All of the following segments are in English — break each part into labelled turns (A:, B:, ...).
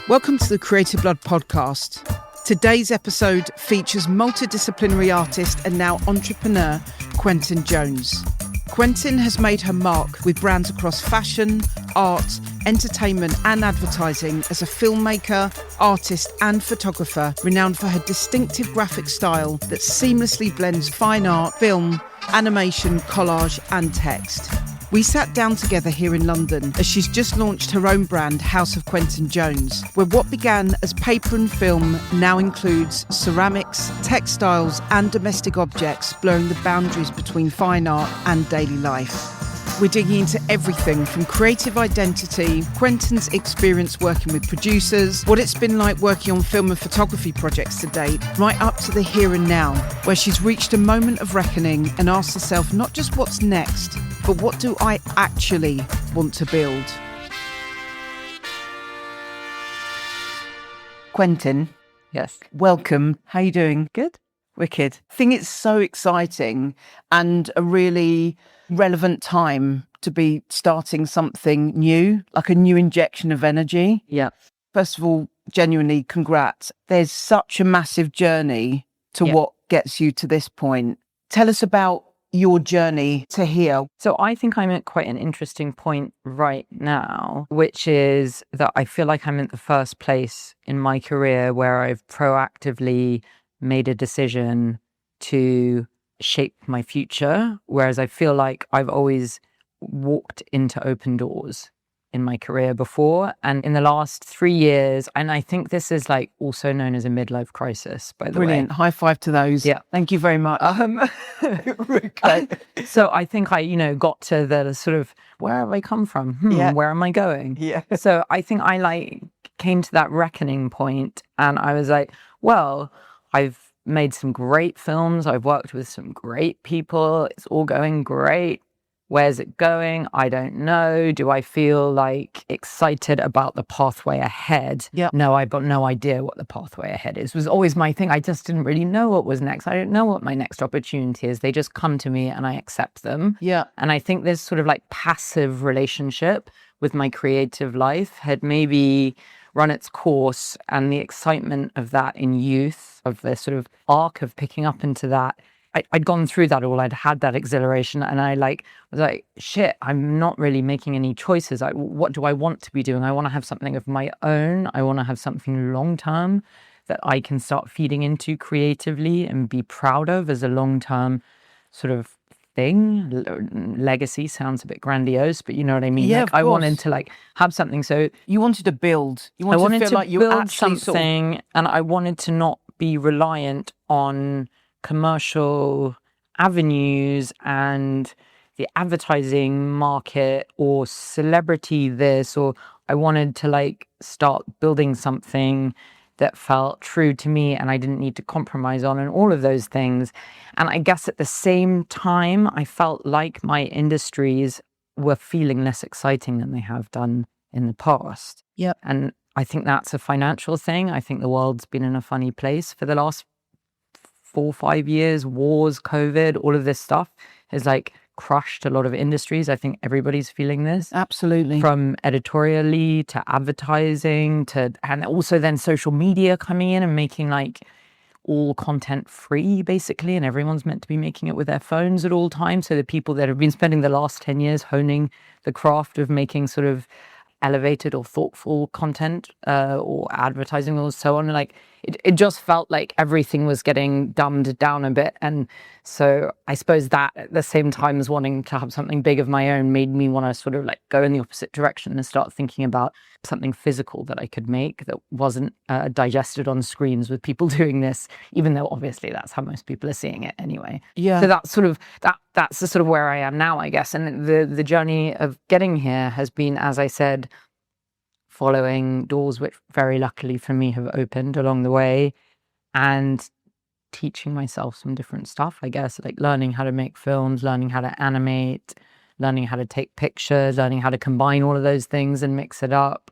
A: Welcome to the Creative Blood podcast. Today's episode features multidisciplinary artist and now entrepreneur Quentin Jones. Quentin has made her mark with brands across fashion, art, entertainment and advertising as a filmmaker, artist and photographer renowned for her distinctive graphic style that seamlessly blends fine art, film, animation, collage and text. We sat down together here in London as she's just launched her own brand, House of Quentin Jones, where what began as paper and film now includes ceramics, textiles and domestic objects, blurring the boundaries between fine art and daily life. We're digging into everything from creative identity, Quentin's experience working with producers, what it's been like working on film and photography projects to date, right up to the here and now, where she's reached a moment of reckoning and asked herself not just what's next, but what do I actually want to build? Quentin.
B: Yes.
A: Welcome. How are you doing?
B: Good.
A: Wicked. I think it's so exciting and a really relevant time to be starting something new, like a new injection of energy.
B: Yeah.
A: First of all, genuinely congrats. There's such a massive journey to what gets you to this point. Tell us about your journey to here.
B: So I think I'm at quite an interesting point right now, which is that I feel like I'm at the first place in my career where I've proactively made a decision to shape my future, whereas I feel like I've always walked into open doors in my career before. And in the last 3 years, and I think this is like also known as a midlife crisis, by the way.
A: Brilliant. High five to those.
B: Yeah.
A: Thank you very much.
B: Okay. So I think I, got to the sort of, where have I come from? Where am I going?
A: Yeah.
B: So I think I came to that reckoning point and I was like, well, I've made some great films. I've worked with some great people. It's all going great. Where's it going? I don't know. Do I feel excited about the pathway ahead?
A: Yeah.
B: No, I've got no idea what the pathway ahead is. It was always my thing. I just didn't really know what was next. I don't know what my next opportunity is. They just come to me and I accept them.
A: Yeah.
B: And I think this sort of passive relationship with my creative life had maybe run its course, and the excitement of that in youth, of the sort of arc of picking up into that, I'd gone through that all. I'd had that exhilaration and I was like, shit, I'm not really making any choices. What do I want to be doing? I want to have something of my own. I want to have something long-term that I can start feeding into creatively and be proud of as a long-term sort of thing. Legacy sounds a bit grandiose, but you know what I mean?
A: Yeah,
B: I wanted to have something. So
A: you wanted to build. You
B: I
A: wanted
B: wanted
A: to feel
B: to
A: like you
B: build
A: actually
B: something, and I wanted to not be reliant on commercial avenues and the advertising market or celebrity this, or I wanted to start building something that felt true to me and I didn't need to compromise on, and all of those things. And I guess at the same time, I felt like my industries were feeling less exciting than they have done in the past.
A: Yep.
B: And I think that's a financial thing. I think the world's been in a funny place for the last 4 or 5 years. Wars, COVID, all of this stuff has crushed a lot of industries. I think everybody's feeling this.
A: Absolutely.
B: From editorially to advertising and also then social media coming in and making all content free basically, and everyone's meant to be making it with their phones at all times. So the people that have been spending the last 10 years honing the craft of making sort of elevated or thoughtful content or advertising or so on, it just felt like everything was getting dumbed down a bit. And so I suppose that at the same time as wanting to have something big of my own made me want to sort of go in the opposite direction and start thinking about something physical that I could make that wasn't digested on screens with people doing this, even though obviously that's how most people are seeing it anyway.
A: Yeah.
B: So that's sort of that's the sort of where I am now, I guess. And the journey of getting here has been, as I said, following doors which very luckily for me have opened along the way, and teaching myself some different stuff, I guess, learning how to make films, learning how to animate, learning how to take pictures, learning how to combine all of those things and mix it up.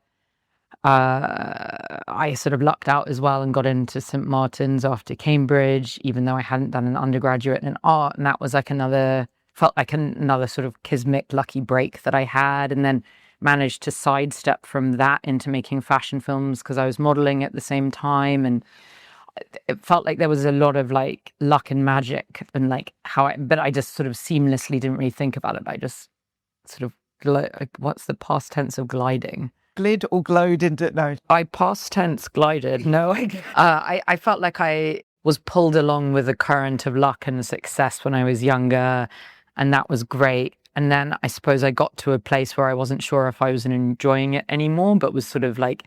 B: I sort of lucked out as well and got into St. Martin's after Cambridge, even though I hadn't done an undergraduate in art. And that was another sort of kismet lucky break that I had. And then managed to sidestep from that into making fashion films because I was modeling at the same time. And it felt like there was a lot of like luck and magic and like but I just sort of seamlessly didn't really think about it. I just sort of, what's the past tense of gliding?
A: Glid or glowed into, no.
B: I past tense glided. No, I felt like I was pulled along with the current of luck and success when I was younger, and that was great. And then I suppose I got to a place where I wasn't sure if I was enjoying it anymore, but was sort of like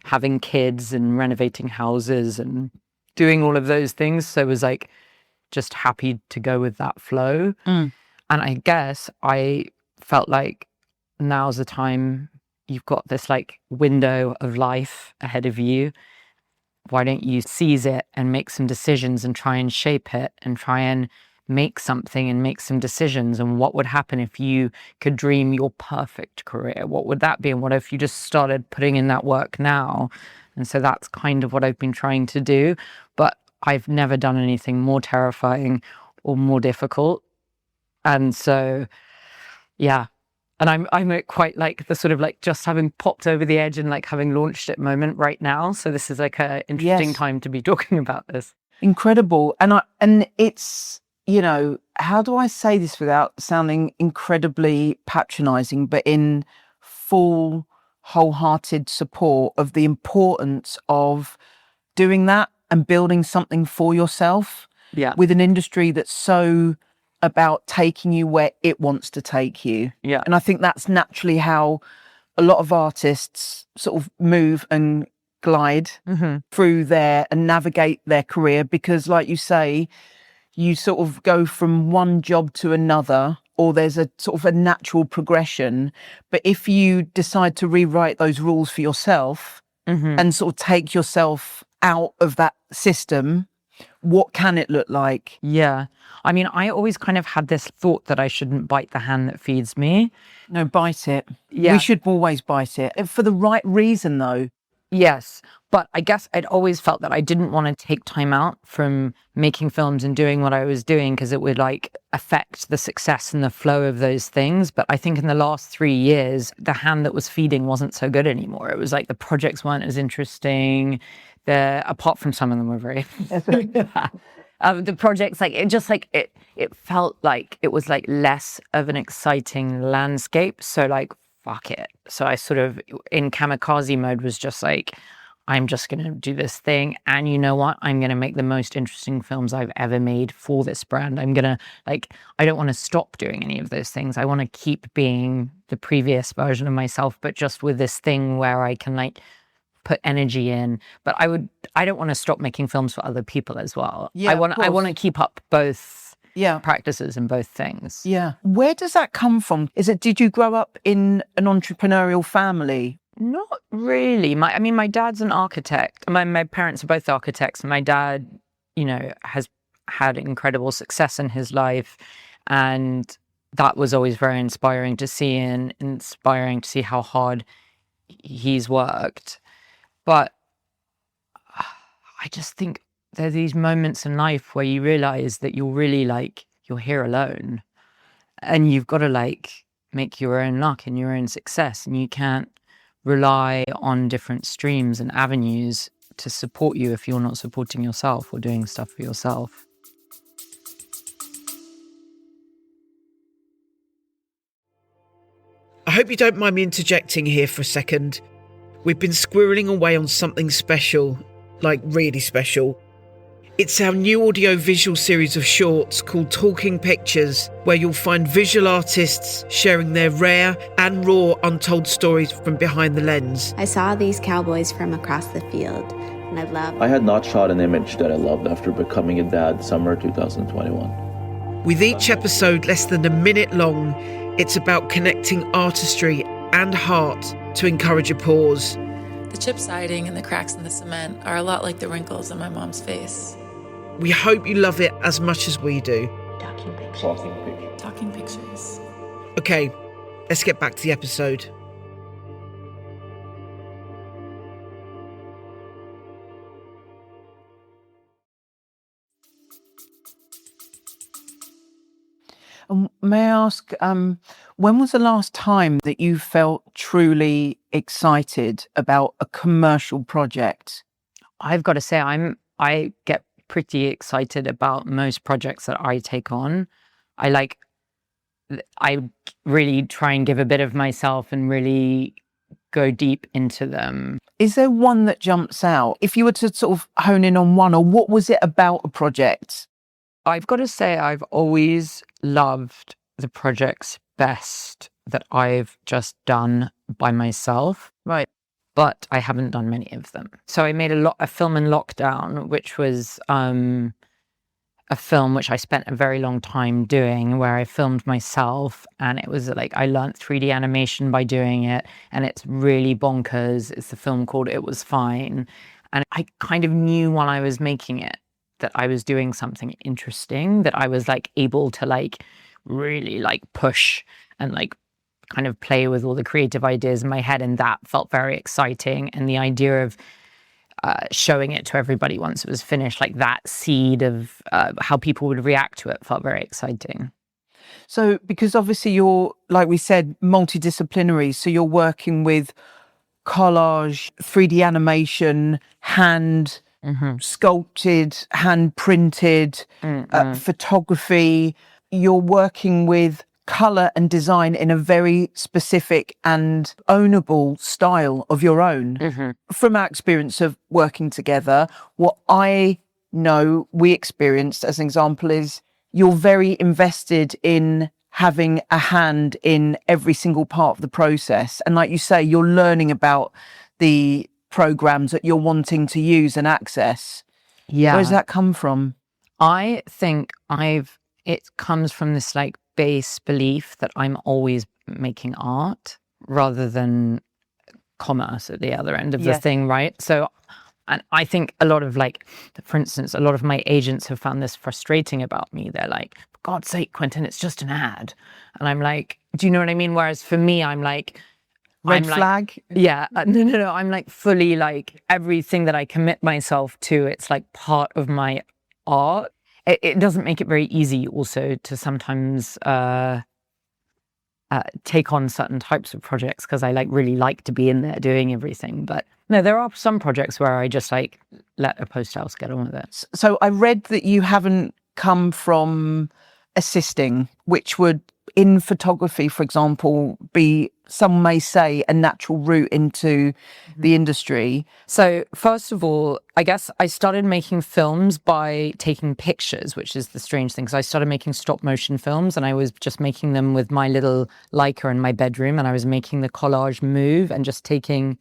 B: having kids and renovating houses and doing all of those things. So I was like just happy to go with that flow. And I guess I felt like now's the time. You've got this like window of life ahead of you. Why don't you seize it and make some decisions and try and shape it and try and make something and make some decisions? And what would happen if you could dream your perfect career? What would that be? And what if you just started putting in that work now? And so that's kind of what I've been trying to do. But I've never done anything more terrifying or more difficult. And so, yeah. And I'm at quite like the sort of like just having popped over the edge and like having launched it moment right now. So this is like a interesting time to be talking about this.
A: Incredible. And it's, you know, how do I say this without sounding incredibly patronizing, but in full wholehearted support of the importance of doing that and building something for yourself with an industry that's so about taking you where it wants to take you.
B: Yeah.
A: And I think that's naturally how a lot of artists sort of move and glide through there and navigate their career, because like you say, you sort of go from one job to another, or there's a sort of a natural progression. But if you decide to rewrite those rules for yourself and sort of take yourself out of that system, what can it look like?
B: Yeah. I mean, I always kind of had this thought that I shouldn't bite the hand that feeds me.
A: No, bite it.
B: Yeah.
A: We should always bite it. For the right reason, though.
B: Yes. But I guess I'd always felt that I didn't want to take time out from making films and doing what I was doing because it would like affect the success and the flow of those things. But I think in the last 3 years, the hand that was feeding wasn't so good anymore. It was like the projects weren't as interesting. Apart from some of them were very the projects, like it felt like it was like less of an exciting landscape. So like, fuck it. So I sort of in kamikaze mode was just like, I'm just going to do this thing. And you know what? I'm going to make the most interesting films I've ever made for this brand. I'm going to I don't want to stop doing any of those things. I want to keep being the previous version of myself, but just with this thing where I can like put energy in. But I don't want to stop making films for other people as well.
A: Yeah,
B: I want to keep up both practices and both things.
A: Yeah. Where does that come from? Did you grow up in an entrepreneurial family?
B: Not really. My dad's an architect. My parents are both architects. My dad, you know, has had incredible success in his life, and that was always very inspiring to see, and inspiring to see how hard he's worked. But I just think there are these moments in life where you realize that you're really you're here alone, and you've got to make your own luck and your own success, and you can't rely on different streams and avenues to support you if you're not supporting yourself or doing stuff for yourself.
C: I hope you don't mind me interjecting here for a second. We've been squirreling away on something special, like really special. It's our new audio-visual series of shorts called Talking Pictures, where you'll find visual artists sharing their rare and raw untold stories from behind the lens.
D: I saw these cowboys from across the field, and I
E: had not shot an image that I loved after becoming a dad summer 2021.
C: With each episode less than a minute long, it's about connecting artistry and heart to encourage a pause.
F: The chip siding and the cracks in the cement are a lot like the wrinkles in my mom's face.
C: We hope you love it as much as we do.
F: Talking pictures.
C: Okay, let's get back to the episode.
A: May I ask, When was the last time that you felt truly excited about a commercial project?
B: I've got to say, I get pretty excited about most projects that I take on. I really try and give a bit of myself and really go deep into them.
A: Is there one that jumps out? If you were to sort of hone in on one, or what was it about a project?
B: I've got to say, I've always loved the projects best that I've just done by myself.
A: Right.
B: But I haven't done many of them. So I made a film in lockdown, which was a film which I spent a very long time doing, where I filmed myself, and it was like I learned 3D animation by doing it, and it's really bonkers. It's a film called It Was Fine, and I kind of knew while I was making it that I was doing something interesting, that I was like able to like really like push and like kind of play with all the creative ideas in my head, and that felt very exciting. And the idea of showing it to everybody once it was finished, like that seed of how people would react to it, felt very exciting.
A: So, because obviously you're, like we said, multidisciplinary, so you're working with collage, 3D animation, hand sculpted, hand printed, photography. You're working with colour and design in a very specific and ownable style of your own. From our experience of working together, what I know we experienced as an example is you're very invested in having a hand in every single part of the process. And like you say, you're learning about the programs that you're wanting to use and access.
B: Yeah.
A: Where does that come from?
B: I think it comes from this like base belief that I'm always making art rather than commerce at the other end of the thing, right? So, and I think a lot of like, for instance, a lot of my agents have found this frustrating about me. They're like, for God's sake, Quentin, it's just an ad. And I'm like, do you know what I mean? Whereas for me, I'm like,
A: Red flag?
B: Yeah. No. I'm like fully like everything that I commit myself to, it's like part of my art. It doesn't make it very easy also to sometimes take on certain types of projects, because I like really like to be in there doing everything. But no, there are some projects where I just like let a post house get on with it.
A: So I read that you haven't come from assisting, which would in photography, for example, be, some may say, a natural route into the industry.
B: So first of all, I guess I started making films by taking pictures, which is the strange thing, because I started making stop motion films, and I was just making them with my little Leica in my bedroom, and I was making the collage move and just taking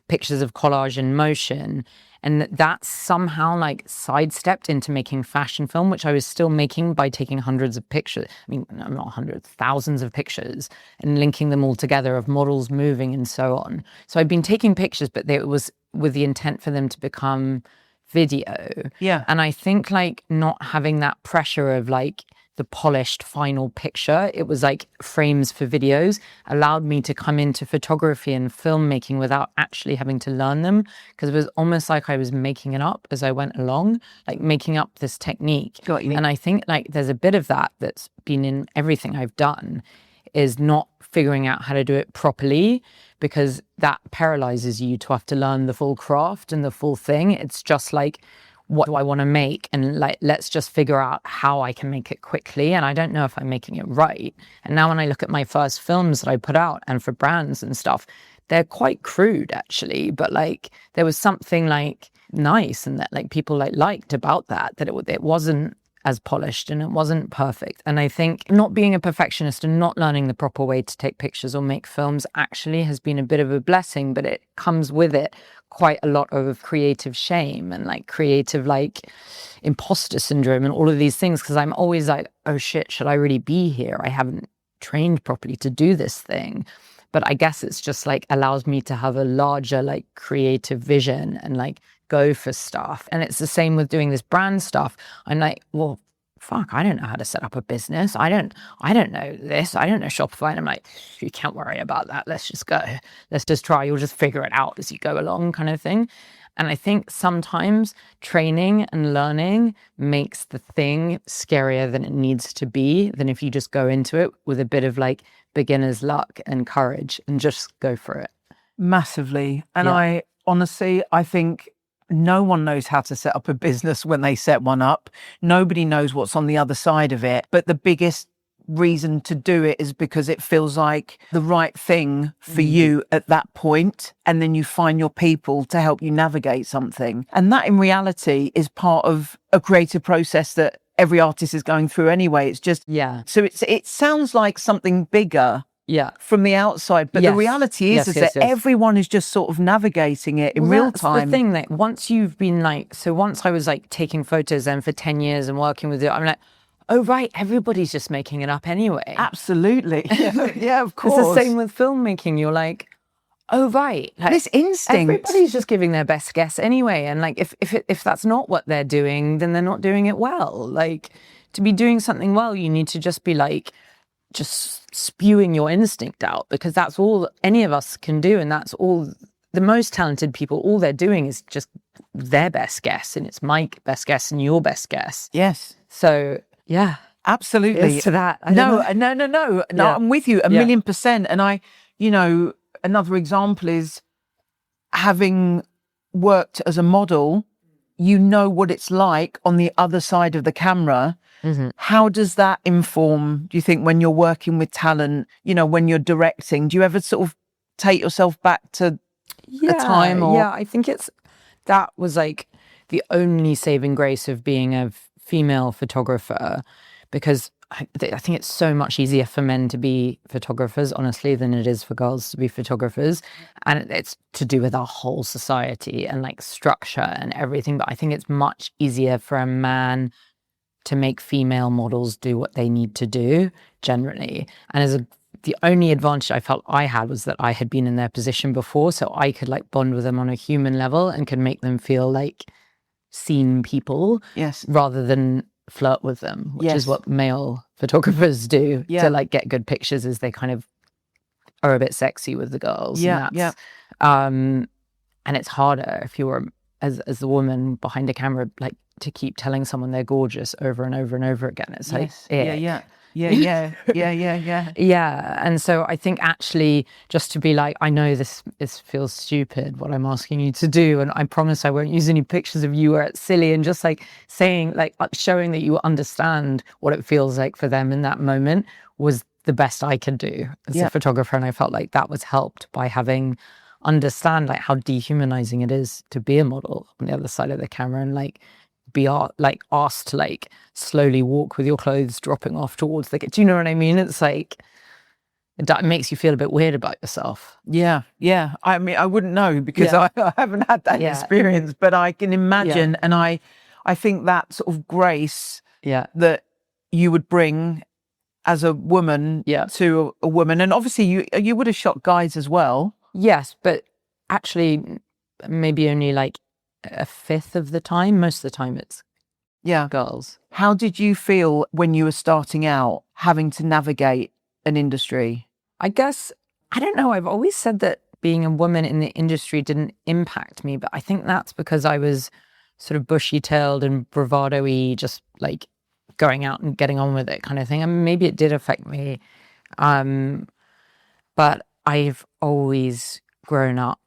B: pictures of collage in motion. And that somehow like sidestepped into making fashion film, which I was still making by taking hundreds of pictures. I mean, not hundreds, thousands of pictures, and linking them all together of models moving and so on. So I'd been taking pictures, but it was with the intent for them to become video.
A: Yeah.
B: And I think like not having that pressure of like the polished final picture, it was like frames for videos, allowed me to come into photography and filmmaking without actually having to learn them, because it was almost like I was making it up as I went along, like making up this technique. And I think like there's a bit of that that's been in everything I've done, is not figuring out how to do it properly, because that paralyzes you to have to learn the full craft and the full thing. It's just like, what do I want to make? And like, let's just figure out how I can make it quickly. And I don't know if I'm making it right. And now when I look at my first films that I put out and for brands and stuff, they're quite crude actually. But like, there was something like nice and that like people like liked about that it wasn't as polished and it wasn't perfect. And I think not being a perfectionist and not learning the proper way to take pictures or make films actually has been a bit of a blessing, but it comes with it quite a lot of creative shame and like creative like imposter syndrome and all of these things, because I'm always like, oh shit, should I really be here? I haven't trained properly to do this thing. But I guess it's just like allows me to have a larger like creative vision and like go for stuff. And it's the same with doing this brand stuff. I'm like, well, fuck, I don't know how to set up a business. I don't know this. I don't know Shopify. And I'm like, you can't worry about that. Let's just go. Let's just try. You'll just figure it out as you go along kind of thing. And I think sometimes training and learning makes the thing scarier than it needs to be, than if you just go into it with a bit of like beginner's luck and courage and just go for it.
A: Massively. And I honestly, I think no one knows how to set up a business when they set one up. Nobody knows what's on the other side of it. But the biggest reason to do it is because it feels like the right thing for you at that point, and then you find your people to help you navigate something. And that in reality is part of a creative process that every artist is going through anyway. It's just so it sounds like something bigger from the outside, but the reality is that everyone is just sort of navigating it in real time.
B: That's the thing, that once you've been like, so once I was like taking photos then for 10 years and working with it, I'm like, oh right, everybody's just making it up anyway.
A: Absolutely. Yeah, of course.
B: It's the same with filmmaking. You're like, oh right, like,
A: this instinct.
B: Everybody's just giving their best guess anyway. And like if that's not what they're doing, then they're not doing it well. Like, to be doing something well, you need to just be like just spewing your instinct out, because that's all any of us can do, and that's all the most talented people, all they're doing is just their best guess, and it's my best guess and your best guess.
A: Yes.
B: So yeah,
A: absolutely.
B: To that.
A: No, I'm with you 1,000,000%. And I, you know, another example is having worked as a model, you know what it's like on the other side of the camera. How does that inform, do you think, when you're working with talent, you know, when you're directing? Do you ever sort of take yourself back to a time? Or...
B: Yeah, I think that was like the only saving grace of being a female photographer, because I think it's so much easier for men to be photographers, honestly, than it is for girls to be photographers. And it's to do with our whole society and like structure and everything. But I think it's much easier for a man to make female models do what they need to do generally. And the only advantage I felt I had was that I had been in their position before, so I could like bond with them on a human level and could make them feel like seen people, rather than flirt with them, which is what male photographers do to like get good pictures, is they kind of are a bit sexy with the girls. And it's harder if you're as the woman behind a camera, like to keep telling someone they're gorgeous over and over and over again. It's like
A: Yeah.
B: And so I think actually just to be like, I know this feels stupid what I'm asking you to do, and I promise I won't use any pictures of you where it's silly, and just like saying, like showing that you understand what it feels like for them in that moment was the best I could do as a photographer. And I felt like that was helped by having understand like how dehumanizing it is to be a model on the other side of the camera, and like be asked to like slowly walk with your clothes dropping off towards the... Do you know what I mean? It's like, it makes you feel a bit weird about yourself.
A: Yeah. I mean, I wouldn't know because I haven't had that experience, but I can imagine. And I think that sort of grace that you would bring as a woman to a woman, and obviously you would have shot guys as well.
B: Yes, but actually maybe only like a fifth of the time. Most of the time it's girls.
A: How did you feel when you were starting out, having to navigate an industry?
B: I guess, I don't know, I've always said that being a woman in the industry didn't impact me, but I think that's because I was sort of bushy-tailed and bravado-y, just like going out and getting on with it kind of thing. And maybe it did affect me. But I've always grown up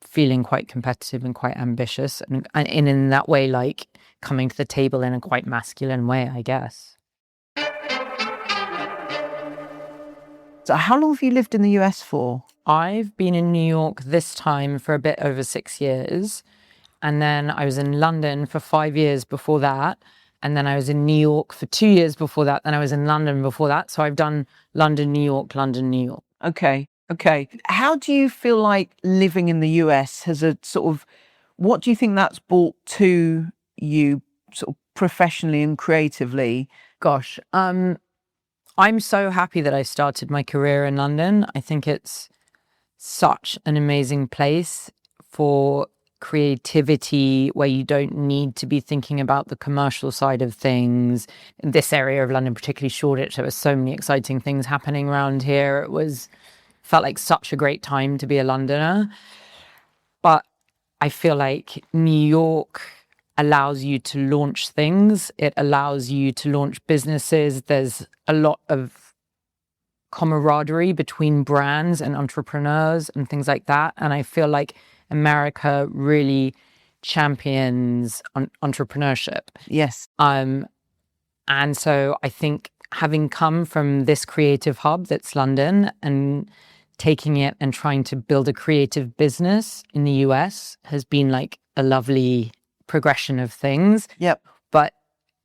B: feeling quite competitive and quite ambitious, and in that way, like coming to the table in a quite masculine way, I guess.
A: So how long have you lived in the US for?
B: I've been in New York this time for a bit over 6 years. And then I was in London for 5 years before that. And then I was in New York for 2 years before that. Then I was in London before that. So I've done London, New York, London, New York.
A: Okay. How do you feel like living in the US has a sort of, what do you think that's brought to you sort of professionally and creatively?
B: Gosh, I'm so happy that I started my career in London. I think it's such an amazing place for creativity, where you don't need to be thinking about the commercial side of things. In this area of London, particularly Shoreditch, there were so many exciting things happening around here. It felt like such a great time to be a Londoner. But I feel like New York allows you to launch things. It allows you to launch businesses. There's a lot of camaraderie between brands and entrepreneurs and things like that. And I feel like America really champions entrepreneurship.
A: Yes.
B: And so I think having come from this creative hub that's London and taking it and trying to build a creative business in the US has been like a lovely progression of things.
A: Yep.
B: But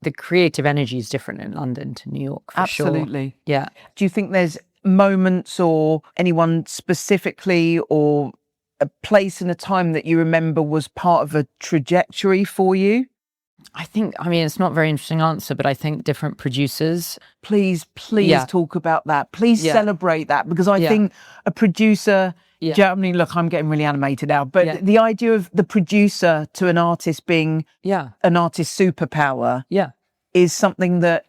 B: the creative energy is different in London to New York, for sure.
A: Absolutely.
B: Yeah.
A: Do you think there's moments or anyone specifically or a place and a time that you remember was part of a trajectory for you?
B: I think, I mean, it's not a very interesting answer, but I think different producers.
A: Please
B: Yeah.
A: talk about that. Please
B: Yeah.
A: celebrate that, because I
B: Yeah.
A: think a producer,
B: Yeah.
A: do you know what I mean? Look, I'm getting really animated now, but
B: Yeah.
A: the idea of the producer to an artist being
B: Yeah.
A: an artist's superpower
B: Yeah.
A: is something that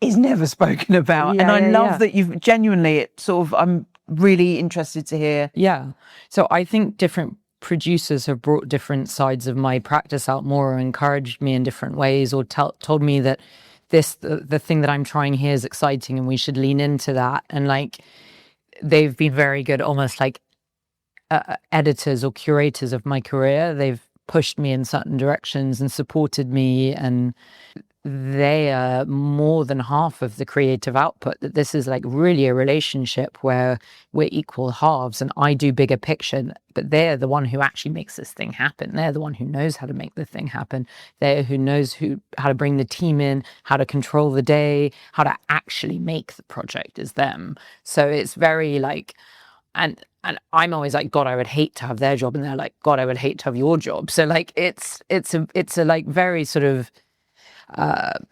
A: is never spoken about.
B: Yeah,
A: And I
B: yeah,
A: love
B: yeah.
A: that you've genuinely, it sort of, I'm really interested to hear.
B: Yeah. So I think different producers have brought different sides of my practice out more, or encouraged me in different ways, or told me that the thing that I'm trying here is exciting and we should lean into that. And like, they've been very good, almost like editors or curators of my career. They've pushed me in certain directions and supported me, and they are more than half of the creative output. That this is like really a relationship where we're equal halves, and I do bigger picture, but they're the one who actually makes this thing happen. They're the one who knows how to make the thing happen. They're who knows how to bring the team in, how to control the day, how to actually make the project is them. So it's very like, and I'm always like, God, I would hate to have their job, and they're like, God, I would hate to have your job. So like, it's a like very sort of,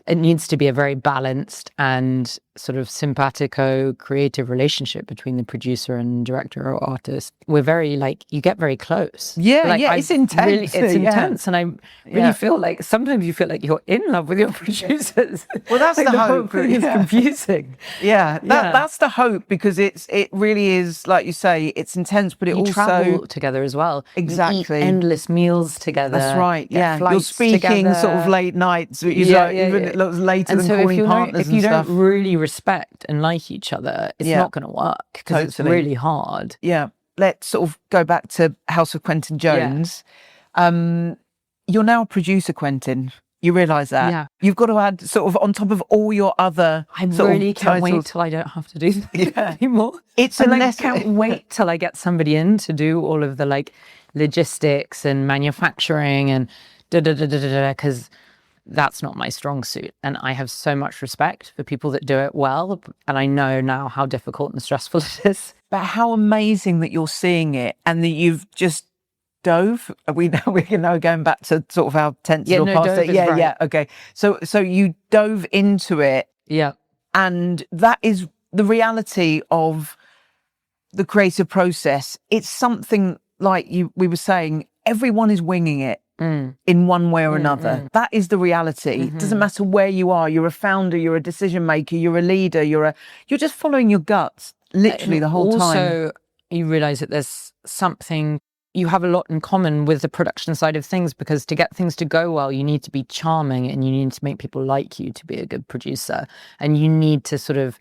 B: it needs to be a very balanced and sort of simpatico creative relationship between the producer and director or artist. We're very like, you get very close.
A: Yeah,
B: Like,
A: yeah, it's intense.
B: Really, it's
A: Yeah.
B: intense. And I really feel like sometimes you feel like you're in love with your producers.
A: Well, that's
B: Like
A: the
B: whole
A: hope.
B: thing is
A: Yeah.
B: confusing.
A: Yeah,
B: Yeah.
A: that's the hope, because it really is, like you say, it's intense, but it
B: You
A: also
B: travel together as well. You
A: Exactly.
B: eat endless meals together.
A: That's right.
B: get
A: Yeah, you're
B: flights
A: speaking
B: together.
A: sort of late nights. Even it looks later
B: And
A: than
B: so
A: calling partners
B: if you
A: and
B: don't
A: stuff.
B: really respect and like each other, it's
A: Yeah.
B: not going to work, because it's
A: Totally.
B: really hard.
A: Yeah, let's sort of go back to House of Quentin Jones. You're now a producer, Quentin. You realise that?
B: Yeah.
A: You've got to add sort of on top of all your other.
B: I
A: sort
B: really
A: of
B: can't wait
A: titles.
B: till I don't have to do that
A: Yeah.
B: anymore.
A: It's
B: I like,
A: unnecessary.
B: can't wait till I get somebody in to do all of the like logistics and manufacturing and because that's not my strong suit. And I have so much respect for people that do it well. And I know now how difficult and stressful it is.
A: But how amazing that you're seeing it and that you've just dove. We can now going back to sort of our tense
B: Yeah,
A: or
B: no,
A: past
B: dove
A: it.
B: is
A: Yeah,
B: right.
A: yeah. Okay. So you dove into it,
B: Yeah.
A: and that is the reality of the creative process. It's something like we were saying, everyone is winging it in one way or another. That is the reality. It doesn't matter where you are. You're a founder, you're a decision maker, you're a leader, you're just following your guts literally the whole time.
B: Also, you realize that there's something, you have a lot in common with the production side of things, because to get things to go well, you need to be charming and you need to make people like you to be a good producer. And you need to sort of,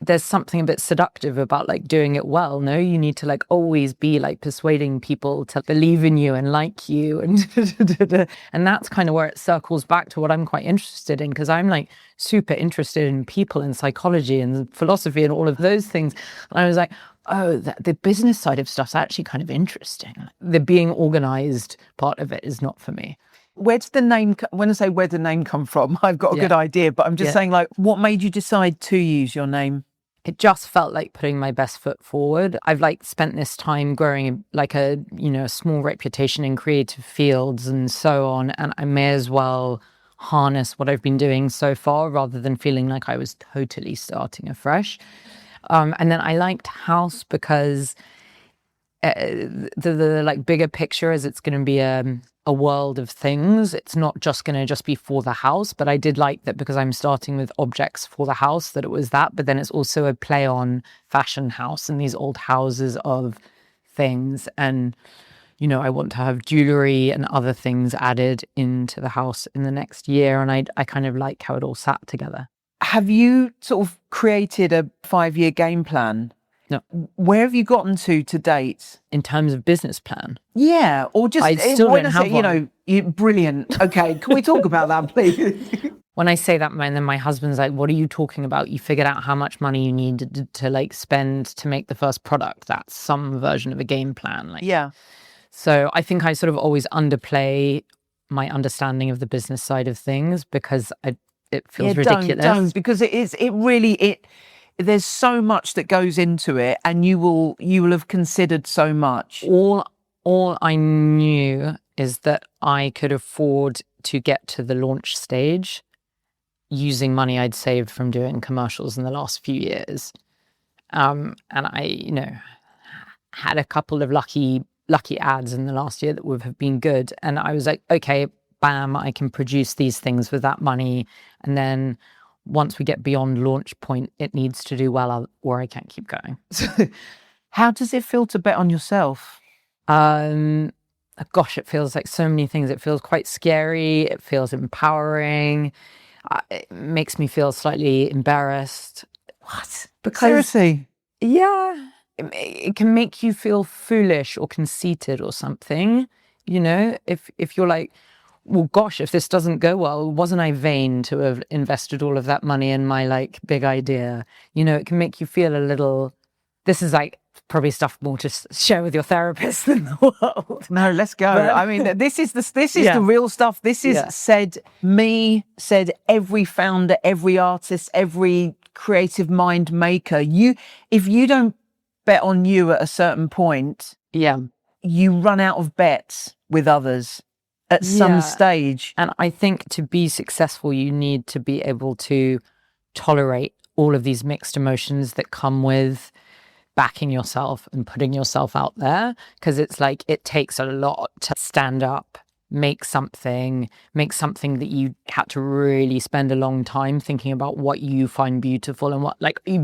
B: there's something a bit seductive about like doing it well. No, you need to like always be like persuading people to believe in you and like you, and and that's kind of where it circles back to what I'm quite interested in, because I'm like super interested in people and psychology and philosophy and all of those things. And I was like, oh, the business side of stuff's actually kind of interesting. The being organized part of it is not for me.
A: Where did the name, when I say where did the name come from, I've got a good idea, but I'm just saying, like, what made you decide to use your name?
B: It just felt like putting my best foot forward. I've like spent this time growing like a small reputation in creative fields and so on. And I may as well harness what I've been doing so far rather than feeling like I was totally starting afresh. And then I liked House because the like bigger picture is it's going to be a world of things. It's not just going to just be for the house, but I did like that because I'm starting with objects for the house, that it was that, but then it's also a play on fashion house and these old houses of things. And I want to have jewelry and other things added into the house in the next year. And I kind of like how it all sat together.
A: Have you sort of created a 5-year game plan?
B: No.
A: Where have you gotten to date?
B: In terms of business plan?
A: Yeah, or just
B: I still
A: when
B: don't
A: I say,
B: have one.
A: Brilliant. Okay, can we talk about that, please?
B: When I say that, and then my husband's like, what are you talking about? You figured out how much money you need to like spend to make the first product. That's some version of a game plan. Like,
A: Yeah.
B: So I think I sort of always underplay my understanding of the business side of things because it feels ridiculous.
A: Don't, because there's so much that goes into it, and you will have considered so much.
B: All I knew is that I could afford to get to the launch stage using money I'd saved from doing commercials in the last few years. And I, had a couple of lucky ads in the last year that would have been good. And I was like, okay, bam, I can produce these things with that money. And then once we get beyond launch point, it needs to do well or I can't keep going.
A: How does it feel to bet on yourself?
B: Gosh, it feels like so many things. It feels quite scary. It feels empowering. It makes me feel slightly embarrassed. What? Because
A: Seriously?
B: Yeah. It can make you feel foolish or conceited or something. If you're like, well, gosh, if this doesn't go well, wasn't I vain to have invested all of that money in my like big idea? It can make you feel a little, this is like probably stuff more to share with your therapist than the world.
A: No, let's go. I mean, this is the real stuff. This is said every founder, every artist, every creative mind maker. If you don't bet on you at a certain point, you run out of bets with others at some stage.
B: And I think to be successful, you need to be able to tolerate all of these mixed emotions that come with backing yourself and putting yourself out there, because it's like it takes a lot to stand up, make something that you had to really spend a long time thinking about what you find beautiful and what, like, you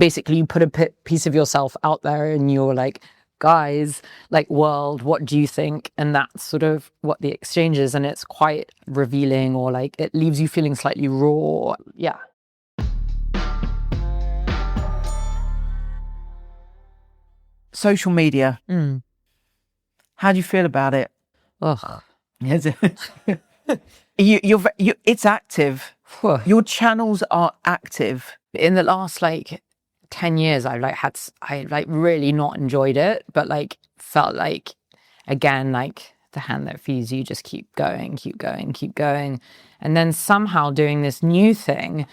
B: put a piece of yourself out there and you're like, guys, like, world, what do you think? And that's sort of what the exchange is, and it's quite revealing, or like it leaves you feeling slightly raw. Yeah.
A: Social media. How do you feel about it?
B: Ugh.
A: It's active. Your channels are active.
B: In the last 10 years, I really not enjoyed it, but felt like, again, like the hand that feeds you, just keep going. And then somehow doing this new thing,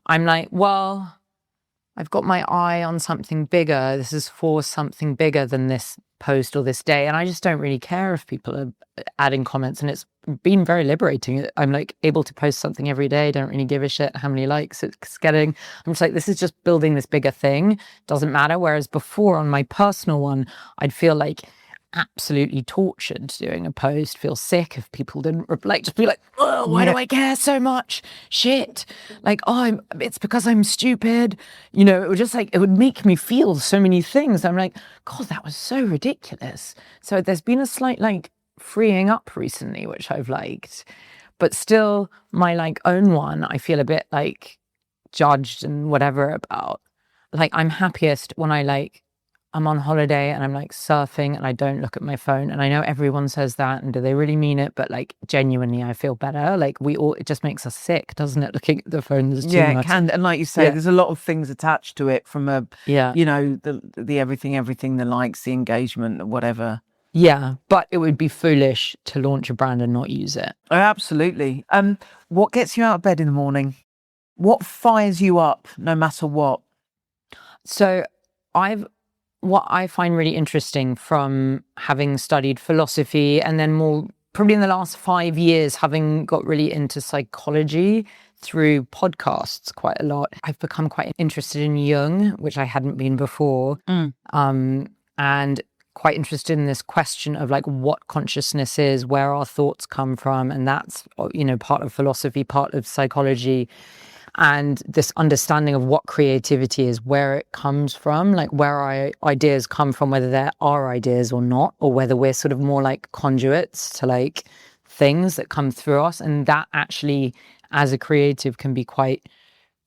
B: I'm like, well, I've got my eye on something bigger. This is for something bigger than this post or this day. And I just don't really care if people are adding comments. And it's been very liberating. I'm able to post something every day. Don't really give a shit how many likes it's getting. I'm just like, this is just building this bigger thing. Doesn't matter. Whereas before on my personal one, I'd feel absolutely tortured doing a post, feel sick if people didn't just be like, oh, why do I care so much? Shit. It's because I'm stupid. It would just it would make me feel so many things. I'm like, God, that was so ridiculous. So there's been a slight freeing up recently, which I've liked, but still my own one, I feel a bit judged and whatever about. I'm happiest when I'm on holiday and I'm surfing and I don't look at my phone. And I know everyone says that, and do they really mean it? But genuinely, I feel better. It just makes us sick, doesn't it? Looking at the phone is too much.
A: It can. And like you say, there's a lot of things attached to it from the everything, the likes, the engagement, whatever.
B: Yeah, but it would be foolish to launch a brand and not use it.
A: Oh, absolutely. What gets you out of bed in the morning? What fires you up no matter what?
B: So what I find really interesting from having studied philosophy, and then more probably in the last 5 years, having got really into psychology through podcasts quite a lot, I've become quite interested in Jung, which I hadn't been before. And quite interested in this question of what consciousness is, where our thoughts come from. And that's, part of philosophy, part of psychology. and this understanding of what creativity is, where it comes from, like where our ideas come from, whether they're our ideas or not, or whether we're sort of more like conduits to like things that come through us. And that actually, as a creative, can be quite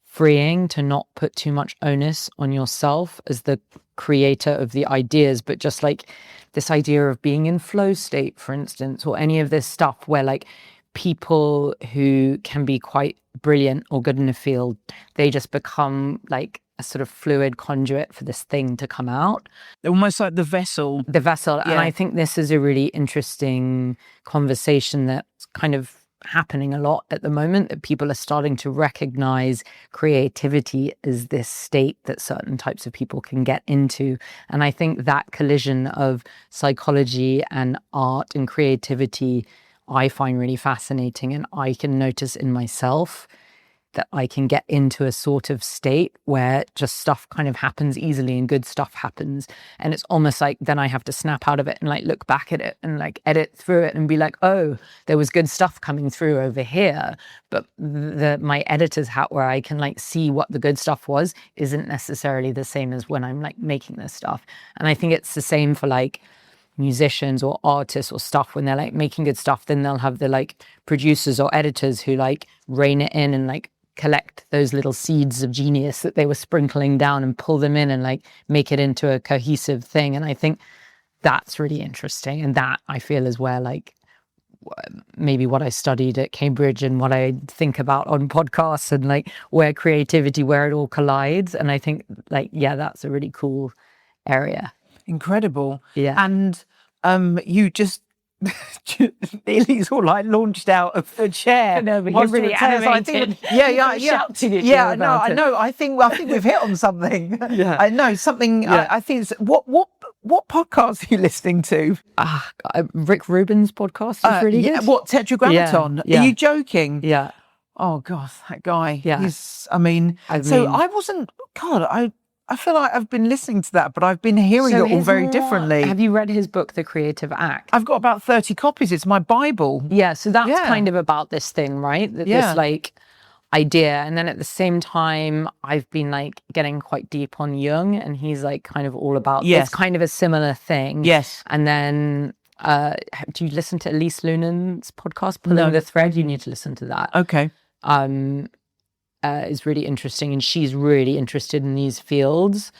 B: freeing to not put too much onus on yourself as the creator of the ideas, but just like this idea of being in flow state, for instance, or any of this stuff where like people who can be quite brilliant or good in a field, they just become like a sort of fluid conduit for this thing to come out.
C: Almost like the vessel.
B: Yeah. And I think this is a really interesting conversation that's kind of happening a lot at the moment, that people are starting to recognize creativity as this state that certain types of people can get into. And I think that collision of psychology and art and creativity I find really fascinating, and I can notice in myself that I can get into a sort of state where just stuff kind of happens easily and good stuff happens. And it's almost like then I have to snap out of it and like look back at it and like edit through it and be like, oh, there was good stuff coming through over here. But my editor's hat where I can like see what the good stuff was isn't necessarily the same as when I'm like making this stuff. And I think it's the same for like musicians or artists or stuff. When they're like making good stuff, then they'll have the like producers or editors who like rein it in and like collect those little seeds of genius that they were sprinkling down and pull them in and like make it into a cohesive thing. And I think that's really interesting, and that I feel is where like maybe what I studied at Cambridge and what I think about on podcasts, and like where creativity, where it all collides. And I think like, yeah, that's a really cool area.
C: Incredible.
B: Yeah.
C: And you just nearly sort of like launched out of the chair.
B: No, but you're really animated.
C: Shouting at you about it. I think we've hit on something.
B: Yeah.
C: I know something.
B: Yeah.
C: I think it's what podcast are you listening to?
B: Rick Rubin's podcast is really good.
C: What, Tetragrammaton?
B: Yeah.
C: Are you joking?
B: Yeah.
C: Oh God, that guy.
B: Yeah.
C: I wasn't. God, I feel like I've been listening to that, but I've been hearing it all very differently.
B: Have you read his book, The Creative Act?
C: I've got about 30 copies. It's my Bible.
B: Yeah, so that's kind of about this thing, right? This like idea. And then at the same time, I've been like getting quite deep on Jung, and he's like kind of all about this kind of a similar thing.
C: Yes.
B: And then do you listen to Elise Lunen's podcast, Pulling the Thread? You need to listen to that.
C: Okay.
B: Is really interesting, and she's really interested in these fields,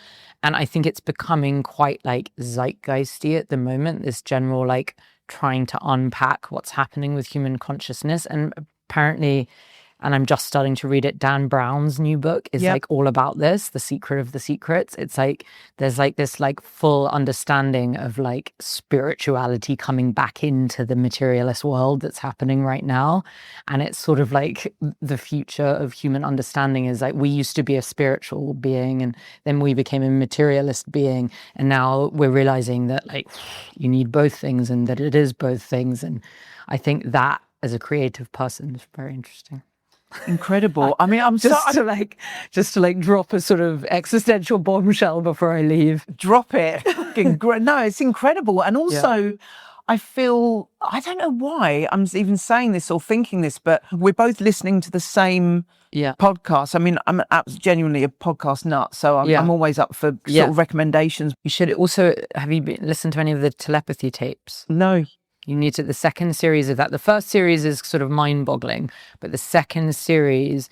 B: and I think it's becoming quite like zeitgeisty at the moment, this general like trying to unpack what's happening with human consciousness. And apparently, and I'm just starting to read it, Dan Brown's new book is like all about this, The Secret of the Secrets. It's like there's like this like full understanding of like spirituality coming back into the materialist world that's happening right now. And it's sort of like the future of human understanding is like we used to be a spiritual being, and then we became a materialist being, and now we're realizing that like you need both things, and that it is both things. And I think that as a creative person is very interesting.
C: Incredible. I mean, I'm
B: just to like drop a sort of existential bombshell before I leave.
C: Drop it. No, it's incredible. And also, I feel, I don't know why I'm even saying this or thinking this, but we're both listening to the same podcast. I mean, I'm genuinely a podcast nut, so I'm always up for sort of recommendations.
B: You should also, have you listened to any of the telepathy tapes?
C: No.
B: You need to, the second series of that. The first series is sort of mind-boggling, but the second series,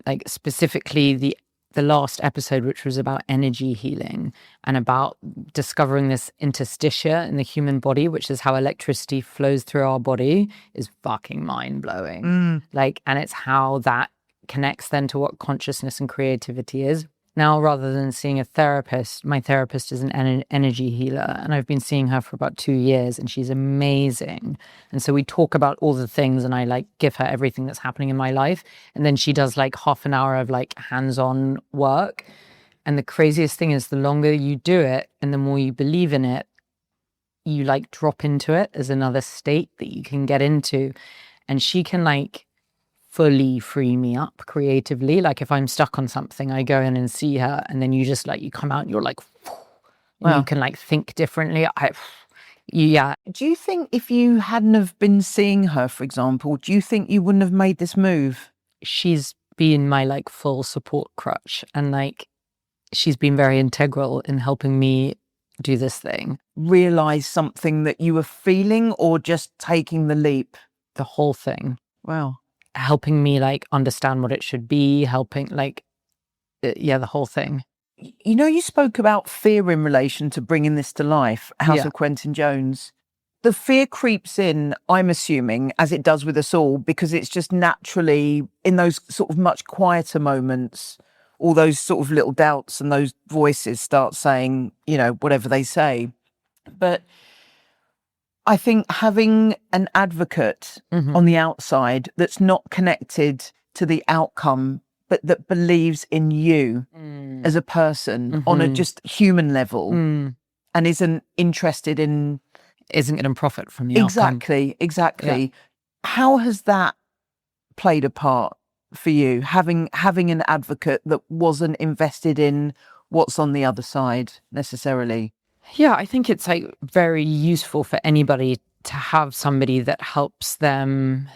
B: like specifically the last episode, which was about energy healing and about discovering this interstitia in the human body, which is how electricity flows through our body, is fucking mind-blowing. Like, and it's how that connects then to what consciousness and creativity is. Now, rather than seeing a therapist, my therapist is an energy healer, and I've been seeing her for about 2 years, and she's amazing. And so we talk about all the things, and I like give her everything that's happening in my life. And then she does like half an hour of like hands-on work. And the craziest thing is the longer you do it and the more you believe in it, you like drop into it as another state that you can get into. And she can like fully free me up creatively. Like if I'm stuck on something, I go in and see her, and then you just like, you come out and you're like, wow. You can like think differently.
C: Do you think if you hadn't have been seeing her, for example, do you think you wouldn't have made this move?
B: She's been my like full support crutch, and like she's been very integral in helping me do this thing.
A: Realise something that you were feeling, or just taking the leap?
B: The whole thing.
A: Wow.
B: Helping me like understand what it should be, helping like, the whole thing.
A: You know, you spoke about fear in relation to bringing this to life, House of Quentin Jones. The fear creeps in, I'm assuming, as it does with us all, because it's just naturally in those sort of much quieter moments, all those sort of little doubts and those voices start saying, you know, whatever they say. But I think having an advocate on the outside that's not connected to the outcome, but that believes in you as a person on a just human level and isn't interested in...
B: Isn't going to profit from the outcome.
A: Exactly.
B: Yeah.
A: How has that played a part for you, having an advocate that wasn't invested in what's on the other side necessarily?
B: Yeah, I think it's like very useful for anybody to have somebody that helps them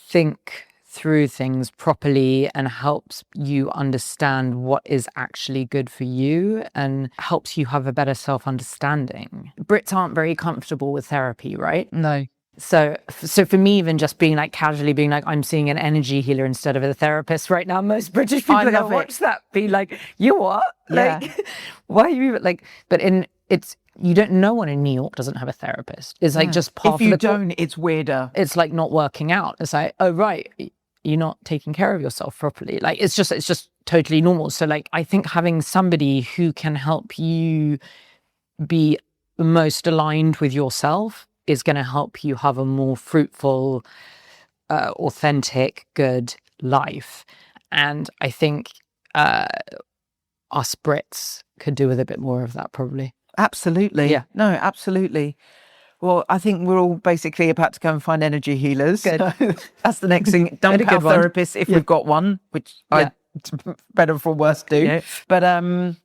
B: think through things properly and helps you understand what is actually good for you and helps you have a better self-understanding. Brits aren't very comfortable with therapy, right?
A: No.
B: So for me, even just being like casually being like, I'm seeing an energy healer instead of a therapist right now, most British people that watch that be like, you what?
A: Yeah.
B: Like, why are you like, but you don't know one in New York doesn't have a therapist. It's like just part of
A: If you don't, it's weirder.
B: It's like not working out. It's like, oh, right, you're not taking care of yourself properly. Like, it's just totally normal. So like, I think having somebody who can help you be most aligned with yourself is going to help you have a more fruitful, authentic, good life. And I think us Brits could do with a bit more of that, probably.
A: Absolutely.
B: Yeah.
A: No, absolutely. Well, I think we're all basically about to go and find energy healers.
B: Good.
A: That's the next thing. Dump our therapists if we've got one, which I better for worse do.
B: Yeah.
A: But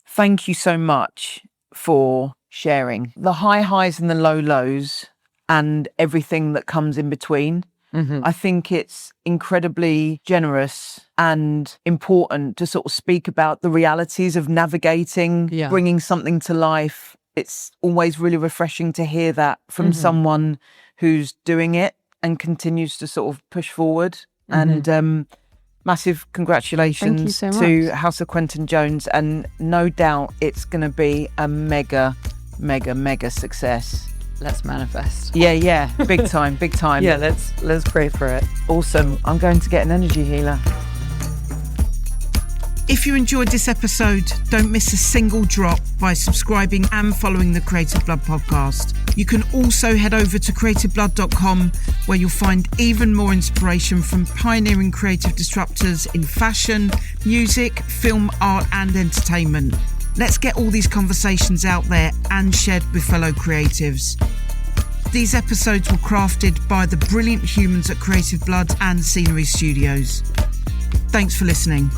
A: thank you so much for sharing the high highs and the low lows and everything that comes in between. I think it's incredibly generous and important to sort of speak about the realities of navigating, bringing something to life. It's always really refreshing to hear that from someone who's doing it and continues to sort of push forward. And massive congratulations to House of Quentin Jones. And no doubt it's going to be a mega, mega, mega success.
B: Let's manifest.
A: Yeah. Big time, big time.
B: Yeah, let's pray for it.
A: Awesome. I'm going to get an energy healer.
C: If you enjoyed this episode, don't miss a single drop by subscribing and following the Creative Blood podcast. You can also head over to creativeblood.com where you'll find even more inspiration from pioneering creative disruptors in fashion, music, film, art and entertainment. Let's get all these conversations out there and shared with fellow creatives. These episodes were crafted by the brilliant humans at Creative Blood and Scenery Studios. Thanks for listening.